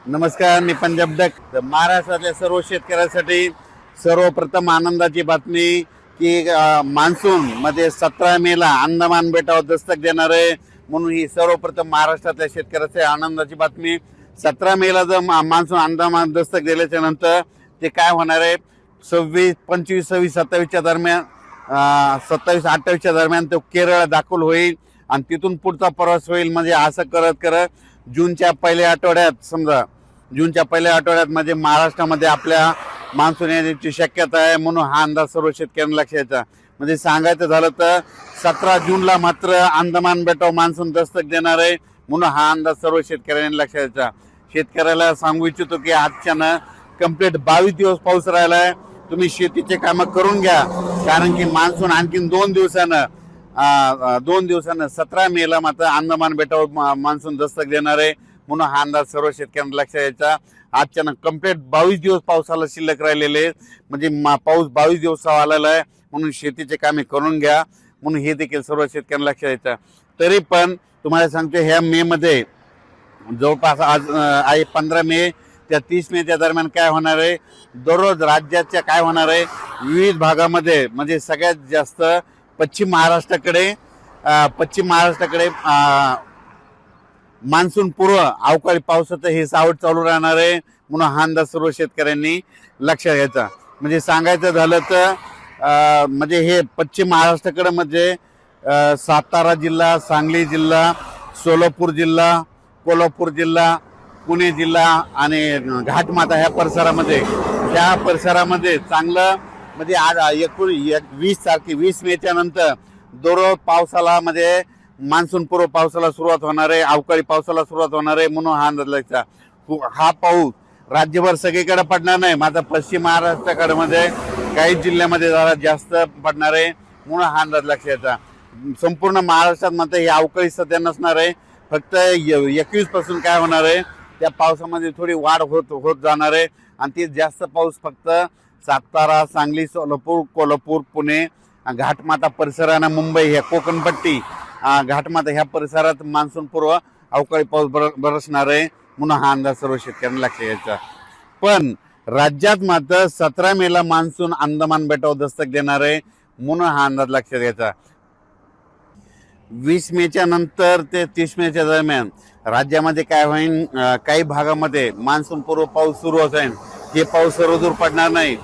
नमस्कार, मी पंजाब डक. महाराष्ट्रातल्या सर्व शेतकऱ्यांसाठी सर्वप्रथम आनंदाची बातमी की मान्सून मध्ये 17 मेला अंदमान बेटावर दस्तक देणार आहे. म्हणून ही सर्वप्रथम महाराष्ट्रातल्या शेतकऱ्यासाठी आनंदाची बातमी. 17 मेला जर मान्सून अंदमान दस्तक दिल्याच्या नंतर ते काय होणार आहे, 26, 25, 26, 27च्या दरम्यान 27, 28च्या दरम्यान तो केरळ दाखल होईल आणि तिथून पुढचा प्रवास होईल. म्हणजे असं करत करत जूनच्या पहिल्या आठवड्यात म्हणजे महाराष्ट्रामध्ये आपल्या मान्सून येण्याची शक्यता आहे. म्हणून हा अंदाज सर्व शेतकऱ्यांना लक्षात. म्हणजे सांगायचं झालं तर 17 जूनला मात्र अंदमान बेटावर मान्सून दस्तक देणार आहे. म्हणून हा अंदाज सर्व शेतकऱ्यांनी लक्षात. शेतकऱ्याला सांगू इच्छितो की आजच्यानं कंप्लीट 22 दिवस पाऊस राहिला आहे. तुम्ही शेतीचे कामं करून घ्या, कारण की मान्सून आणखीन 2 दिवसानं 17 मेला मात्र अंदमान बेटावर मान्सून दस्तक देणार आहे. म्हणून हा अंदाज सर्व शेतकऱ्यांना लक्षात यायचा. आजच्यानं कंप्लीट 22 दिवस पावसाला शिल्लक राहिलेले, म्हणजे पाऊस 22 दिवसावर आलेला आहे. म्हणून शेतीचे कामे करून घ्या, म्हणून हे देखील सर्व शेतकऱ्यांना लक्षात यायचं. तरी पण तुम्हाला सांगतो, ह्या मे मध्ये जवळपास आज आहे 15 मे त्या 30 मेच्या दरम्यान काय होणार आहे, दररोज राज्याच्या काय होणार आहे, विविध भागामध्ये म्हणजे सगळ्यात जास्त पश्चिम महाराष्ट्राकडे मान्सून पूर्व अवकाळी पावसाचं हे सावट चालू राहणार आहे. म्हणून हा अंदाज सर्व शेतकऱ्यांनी लक्षात घ्यायचा. म्हणजे सांगायचं झालं तर म्हणजे हे पश्चिम महाराष्ट्राकडे म्हणजे सातारा जिल्हा, सांगली जिल्हा, सोलापूर जिल्हा, कोल्हापूर जिल्हा, पुणे जिल्हा आणि घाटमाता ह्या परिसरामध्ये चांगलं म्हणजे आज 20 मेच्या नंतर दररोज पावसाला म्हणजे मान्सून पूर्व पावसाला सुरुवात होणार आहे, अवकाळी पावसाला सुरुवात होणार आहे. म्हणून हा अंदाज लक्षात. हा पाऊस राज्यभर सगळीकडे पडणार नाही, मात्र पश्चिम महाराष्ट्राकडे मध्ये काही जिल्ह्यामध्ये जरा जास्त पडणार आहे. म्हणून हा अंदाज लक्षात. संपूर्ण महाराष्ट्रात मात्र ही अवकाळी सध्या नसणार आहे. फक्त 21 पासून काय होणार आहे, त्या पावसामध्ये थोडी वाढ होत जाणार आहे. आणि ते जास्त पाऊस फक्त सातारा, सांगली, सोलापूर, कोल्हापूर, पुणे, घाटमाता परिसरानं, मुंबई, ह्या कोकणपट्टी, घाटमाता ह्या परिसरात मान्सून पूर्व अवकाळी पाऊस बरसणार आहे. म्हणून हा अंदाज सर्व शेतकऱ्यांना लक्षात यायचा. पण राज्यात मात्र 17 मेला मान्सून अंदमान बेटावर दस्तक देणार आहे. म्हणून हा अंदाज लक्षात घ्यायचा. 20 मेच्या नंतर ते 30 मेच्या दरम्यान राज्यामध्ये काय होईल, काही भागामध्ये मान्सून पूर्व पाऊस सुरू होईल. हे पाऊस सर्वदूर पडणार नाही.